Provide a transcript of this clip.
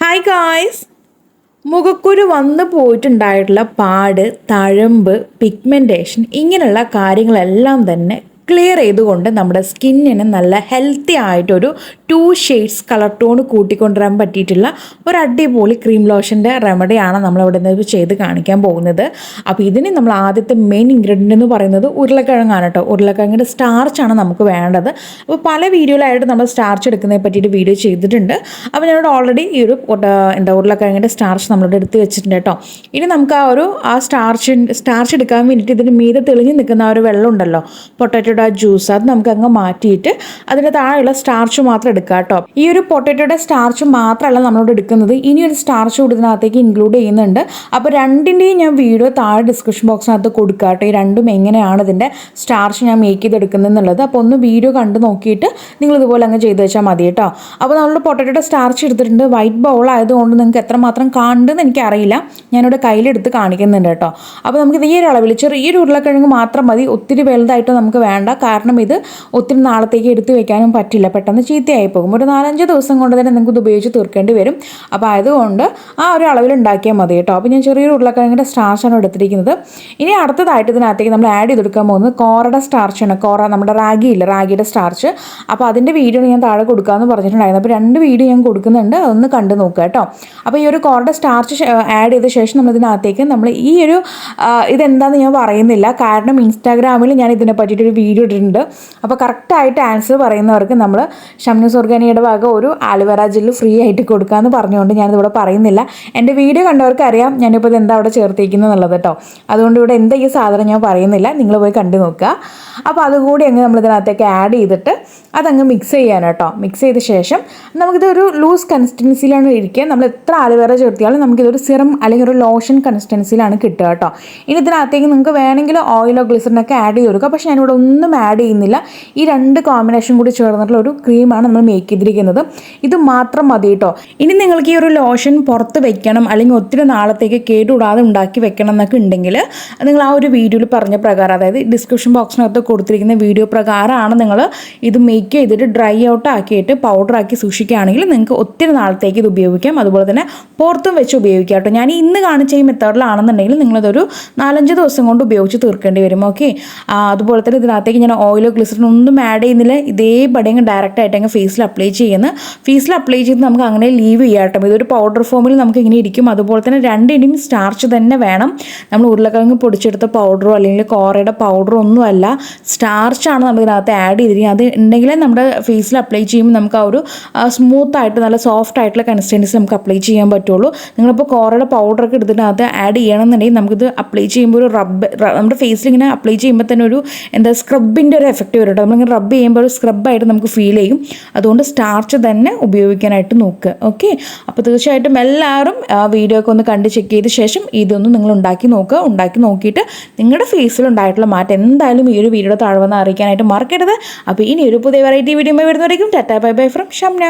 Hi guys, മുഖക്കുരു വന്നു പോയിട്ടുണ്ടായിട്ടുള്ള പാട്, തഴമ്പ്, പിഗ്മെൻറ്റേഷൻ ഇങ്ങനെയുള്ള കാര്യങ്ങളെല്ലാം തന്നെ ക്ലിയർ ചെയ്തുകൊണ്ട് നമ്മുടെ സ്കിന്നിന് നല്ല ഹെൽത്തി ആയിട്ടൊരു 2 ഷെയ്ഡ്സ് കളർ ടോൺ കൂട്ടിക്കൊണ്ടുവരാൻ പറ്റിയിട്ടുള്ള ഒരു അടിപൊളി ക്രീം ലോഷൻ്റെ റെമഡിയാണ് നമ്മളിവിടെ നിന്ന് ചെയ്ത് കാണിക്കാൻ പോകുന്നത്. അപ്പോൾ ഇതിന് നമ്മൾ ആദ്യത്തെ മെയിൻ ഇൻഗ്രീഡിയൻ്റ് എന്ന് പറയുന്നത് ഉരുളക്കിഴങ്ങാണ് കേട്ടോ. ഉരുളക്കിഴങ്ങിൻ്റെ സ്റ്റാർച്ചാണ് നമുക്ക് വേണ്ടത്. അപ്പോൾ പല വീഡിയോയിലായിട്ട് നമ്മൾ സ്റ്റാർച്ച് എടുക്കുന്നതിനെ പറ്റിയിട്ട് വീഡിയോ ചെയ്തിട്ടുണ്ട്. അപ്പോൾ ഞാനിവിടെ ഓൾറെഡി ഈ ഒരു ഉരുളക്കിഴങ്ങിൻ്റെ സ്റ്റാർച്ച് നമ്മളിവിടെ എടുത്ത് വെച്ചിട്ടുണ്ട് കേട്ടോ. ഇനി നമുക്ക് ആ സ്റ്റാർച്ച് എടുക്കാൻ വേണ്ടിയിട്ട് ഇതിന് മീതെ തെളിഞ്ഞ് നിൽക്കുന്ന ആ ഒരു വെള്ളം ഉണ്ടല്ലോ, പൊട്ടാറ്റോയുടെ ജ്യൂസ്, അത് നമുക്ക് അങ്ങ് മാറ്റിയിട്ട് അതിൻ്റെ താഴെയുള്ള സ്റ്റാർച്ച് മാത്രം എടുക്കുക കേട്ടോ. ഈ ഒരു പൊട്ടാറ്റോയുടെ സ്റ്റാർച്ച് മാത്രമല്ല നമ്മളോട് എടുക്കുന്നത്, ഇനി ഒരു സ്റ്റാർച്ച് കൂടി ഇതിനകത്തേക്ക് ഇൻക്ലൂഡ് ചെയ്യുന്നുണ്ട്. അപ്പോൾ രണ്ടിൻ്റെയും ഞാൻ വീഡിയോ താഴെ ഡിസ്ക്രിപ്ഷൻ ബോക്സിനകത്ത് കൊടുക്കുക കേട്ടോ. ഈ രണ്ടും എങ്ങനെയാണ് ഇതിൻ്റെ സ്റ്റാർച്ച് ഞാൻ മേക്ക് ചെയ്തെടുക്കുന്നത് എന്നുള്ളത്. അപ്പോൾ ഒന്ന് വീഡിയോ കണ്ട് നോക്കിയിട്ട് നിങ്ങൾ ഇതുപോലെ അങ്ങ് ചെയ്ത് വെച്ചാൽ മതി കേട്ടോ. അപ്പോൾ നമ്മളുടെ പൊട്ടാറ്റോയുടെ സ്റ്റാർച്ച് എടുത്തിട്ടുണ്ട്. വൈറ്റ് ബൗൾ ആയതുകൊണ്ട് നിങ്ങൾക്ക് എത്രമാത്രം കാണുന്നുണ്ടെന്ന് എനിക്കറിയില്ല, ഞാനിവിടെ കയ്യിലെടുത്ത് കാണിക്കുന്നുണ്ട് കേട്ടോ. അപ്പോൾ നമുക്കിത് ഈ ഒരു അളവിൽ ചെറിയൊരു ഉരുളക്കിഴങ്ങ് മാത്രം മതി, ഒത്തിരി വലുതായിട്ട് നമുക്ക് വേണ്ട. കാരണം ഇത് ഒത്തിരി നാളത്തേക്ക് എടുത്ത് വെക്കാനും പറ്റില്ല, പെട്ടെന്ന് ചീത്തയായി പോകും. ഒരു 4-5 ദിവസം കൊണ്ട് തന്നെ നിങ്ങൾക്ക് ഇത് ഉപയോഗിച്ച് തീർക്കേണ്ടി വരും. അപ്പോൾ അതുകൊണ്ട് ആ ഒരു അളവിൽ ഉണ്ടാക്കിയാൽ മതി കേട്ടോ. അപ്പോൾ ഞാൻ ചെറിയൊരു ഉരുളക്കിഴങ്ങിൻ്റെ സ്റ്റാർച്ചാണ് എടുത്തിരിക്കുന്നത്. ഇനി അടുത്തതായിട്ട് ഇതിനകത്തേക്ക് നമ്മൾ ആഡ് ചെയ്തെടുക്കാൻ പോകുന്നത് കോറയുടെ സ്റ്റാർച്ചാണ്. കോറ നമ്മുടെ റാഗിയുടെ സ്റ്റാർച്ച്. അപ്പോൾ അതിൻ്റെ വീഡിയോ ഞാൻ താഴെ കൊടുക്കാമെന്ന് പറഞ്ഞിട്ടുണ്ടായിരുന്നു. അപ്പോൾ 2 വീഡിയോ ഞാൻ കൊടുക്കുന്നുണ്ട്, അതൊന്ന് കണ്ടു നോക്കുക കേട്ടോ. അപ്പോൾ ഈ ഒരു കോറയുടെ സ്റ്റാർച്ച് ആഡ് ചെയ്ത ശേഷം നമ്മൾ ഇതിനകത്തേക്ക് നമ്മൾ ഈ ഒരു ഇതെന്താണെന്ന് ഞാൻ പറയുന്നില്ല, കാരണം ഇൻസ്റ്റാഗ്രാമിൽ ഞാൻ ഇതിനെ പറ്റിയിട്ടൊരു വീഡിയോ ഇട്ടിട്ടുണ്ട്. അപ്പോൾ കറക്റ്റായിട്ട് ആൻസർ പറയുന്നവർക്ക് നമ്മൾ ഷംനൂസ് ഓർഗാനിയുടെ ഭാഗം ഒരു ആലുവേറ ജെല്ല് ഫ്രീ ആയിട്ട് കൊടുക്കാമെന്ന് പറഞ്ഞുകൊണ്ട് ഞാനിതിവിടെ പറയുന്നില്ല. എൻ്റെ വീഡിയോ കണ്ടവർക്ക് അറിയാം ഞാനിപ്പോൾ ഇത് എന്താ അവിടെ ചേർത്തിരിക്കുന്നത് എന്നുള്ളത് കേട്ടോ. അതുകൊണ്ട് ഇവിടെ എന്താ ഈ സാധനം ഞാൻ പറയുന്നില്ല, നിങ്ങൾ പോയി കണ്ടു നോക്കുക. അപ്പോൾ അതുകൂടി അങ്ങ് നമ്മളിതിനകത്തേക്ക് ആഡ് ചെയ്തിട്ട് അതങ്ങ് മിക്സ് ചെയ്യാൻ കേട്ടോ. മിക്സ് ചെയ്ത ശേഷം നമുക്കിതൊരു ലൂസ് കൺസിസ്റ്റൻസിയിലാണ് ഇരിക്കുക. നമ്മൾ എത്ര ആലുവേറ ചേർത്തിയാലും നമുക്കിതൊരു സിറം അല്ലെങ്കിൽ ഒരു ലോഷൻ കൺസിസ്റ്റൻസിയിലാണ് കിട്ടുക കേട്ടോ. ഇനി ഇതിനകത്തേക്ക് നിങ്ങൾക്ക് വേണമെങ്കിൽ ഓയിലോ ഗ്ലിസറിനൊക്കെ ആഡ് ചെയ്ത് കൊടുക്കുക. പക്ഷേ ഞാനിവിടെ ഒന്നും ആഡ് ചെയ്യുന്നില്ല. ഈ 2 കോമ്പിനേഷൻ കൂടി ചേർന്നിട്ടുള്ള ഒരു ക്രീമാണ് നമ്മൾ മേക്ക് ചെയ്തിരിക്കുന്നത്. ഇത് മാത്രം മതി കേട്ടോ. ഇനി നിങ്ങൾക്ക് ഈ ഒരു ലോഷൻ പുറത്ത് വെക്കണം അല്ലെങ്കിൽ ഒത്തിരി നാളത്തേക്ക് കേടുകൂടാതെ ഉണ്ടാക്കി വെക്കണം എന്നൊക്കെ ഉണ്ടെങ്കിൽ നിങ്ങൾ ആ ഒരു വീഡിയോയിൽ പറഞ്ഞ പ്രകാരം, അതായത് ഡിസ്ക്രിപ്ഷൻ ബോക്സിനകത്ത് കൊടുത്തിരിക്കുന്ന വീഡിയോ പ്രകാരമാണ് നിങ്ങൾ ഇത് മേക്ക് ചെയ്തിട്ട് ഡ്രൈ ഔട്ട് ആക്കിയിട്ട് പൗഡറാക്കി സൂക്ഷിക്കുകയാണെങ്കിൽ നിങ്ങൾക്ക് ഒത്തിരി നാളത്തേക്ക് ഇത് ഉപയോഗിക്കാം. അതുപോലെ തന്നെ പുറത്തും വെച്ച് ഉപയോഗിക്കാം കേട്ടോ. ഞാൻ ഇന്ന് കാണിച്ച ഈ മെത്തേഡിലാണെന്നുണ്ടെങ്കിൽ നിങ്ങളതൊരു 4-5 ദിവസം കൊണ്ട് ഉപയോഗിച്ച് തീർക്കേണ്ടി വരും. ഓക്കെ. അതുപോലെ തന്നെ ഇതിനകത്തേക്ക് ഞാൻ ഓയിലോ ഗ്ലിസറിൻ ഒന്നും ആഡ് ചെയ്യുന്നില്ല. ഇതേപടി അങ്ങ് ഡയറക്റ്റ് ആയിട്ട് അങ്ങ് ഫേസിൽ അപ്ലൈ ചെയ്യുന്നത്. ഫേസിൽ അപ്ലൈ ചെയ്ത് നമുക്ക് അങ്ങനെ ലീവ് ചെയ്യാം കേട്ടോ. ഇതൊരു പൗഡർ ഫോമിൽ നമുക്ക് ഇങ്ങനെ ഇരിക്കും. അതുപോലെ തന്നെ 2ൻ്റെയും സ്റ്റാർച്ച് തന്നെ വേണം. നമ്മൾ ഉരുളക്കിഴങ്ങ് പൊടിച്ചെടുത്ത പൗഡറോ അല്ലെങ്കിൽ കോറയുടെ പൗഡറോ ഒന്നുമല്ല, സ്റ്റാർച്ചാണ് നമ്മൾ ഇതിനകത്ത് ആഡ് ചെയ്തിരിക്കുന്നത്. അത് ഉണ്ടെങ്കിൽ നമ്മുടെ ഫേസിൽ അപ്ലൈ ചെയ്യുമ്പോൾ നമുക്ക് ആ ഒരു സ്മൂത്തായിട്ട് നല്ല സോഫ്റ്റ് ആയിട്ടുള്ള കൺസിസ്റ്റൻസി നമുക്ക് അപ്ലൈ ചെയ്യാൻ പറ്റുള്ളൂ. നിങ്ങളിപ്പോൾ കോറയുടെ പൗഡറൊക്കെ എടുത്തിട്ട് ആഡ് ചെയ്യണമെന്നുണ്ടെങ്കിൽ നമുക്കിത് അപ്ലൈ ചെയ്യുമ്പോൾ ഒരു നമ്മുടെ ഫേസിൽ ഇങ്ങനെ അപ്ലൈ ചെയ്യുമ്പോൾ തന്നെ ഒരു സ്ക്രബിൻ്റെ ഒരു എഫക്റ്റ് വരും കേട്ടോ. നമ്മളിങ്ങനെ റബ്ബ് ചെയ്യുമ്പോൾ ഒരു സ്ക്രബായിട്ട് നമുക്ക് ഫീൽ ചെയ്യും. അതുകൊണ്ട് സ്റ്റാർച്ച് തന്നെ ഉപയോഗിക്കാനായിട്ട് നോക്കുക. ഓക്കെ. അപ്പോൾ തീർച്ചയായിട്ടും എല്ലാവരും വീഡിയോ ഒക്കെ ഒന്ന് കണ്ട് ചെക്ക് ചെയ്ത ശേഷം ഇതൊന്ന് നിങ്ങൾ ഉണ്ടാക്കി നോക്കുക. ഉണ്ടാക്കി നോക്കിയിട്ട് നിങ്ങളുടെ ഫേസിൽ ഉണ്ടായിട്ടുള്ള മാറ്റം എന്തായാലും ഈ ഒരു വീഡിയോ താഴെ വന്ന് അറിയിക്കാനായിട്ട് മറക്കരുത്. അപ്പോൾ ഇനി ഒരു പുതിയ വെറൈറ്റി വീഡിയോ വരുന്നവരേക്കും tata bye bye from Shamna.